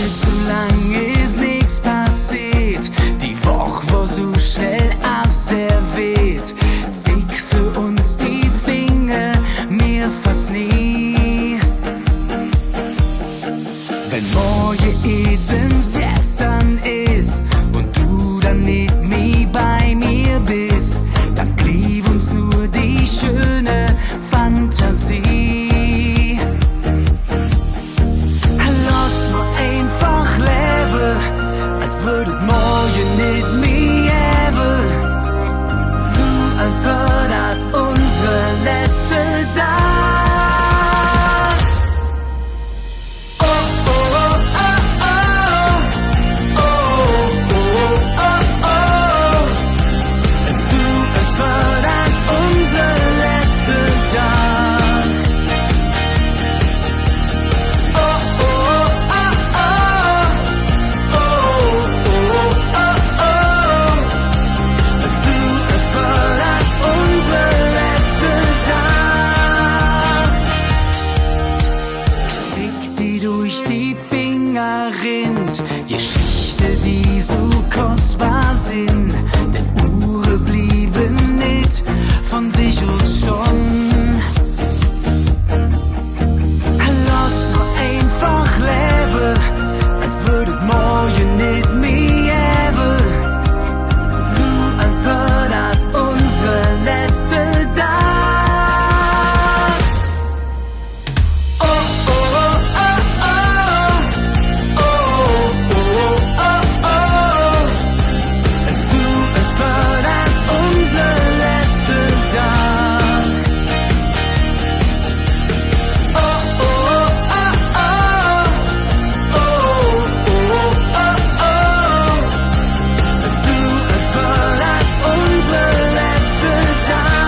Viel zu lang ist nichts passiert. Die Woche war so schnell abserviert. Sick für uns die Finger, mir fast nie. Wenn morgen Edens gestern ist und du dann nicht mehr bei mir bist, dann blieb uns nur die schöne Fantasie. Lass mal einfach leben, als würdet morgen nicht mehr ever. So als wär das unsere letzte Tag. Oh, oh, oh, oh, oh, oh, oh, oh, oh. So als wär das unser letzter Tag. Oh, oh, oh, oh, oh, oh, oh, oh, oh. So als wär das unser letzter Tag. Sick, die durch die Finger rinnt, Geschichte, die so kostbar sind, denn Uhren blieben nicht von sich aus schon. Lass mal einfach leben, als würdet morgen nicht mehr ever. So als wär das unser letzter Tag. Oh, oh, oh, oh, oh, oh, oh, oh, oh. So als wär das unser letzter Tag. Oh, oh, oh, oh, oh, oh, oh, oh, oh. So als wär das unser letzter Tag.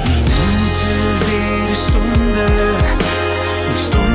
Minute wird Stunde und Stunde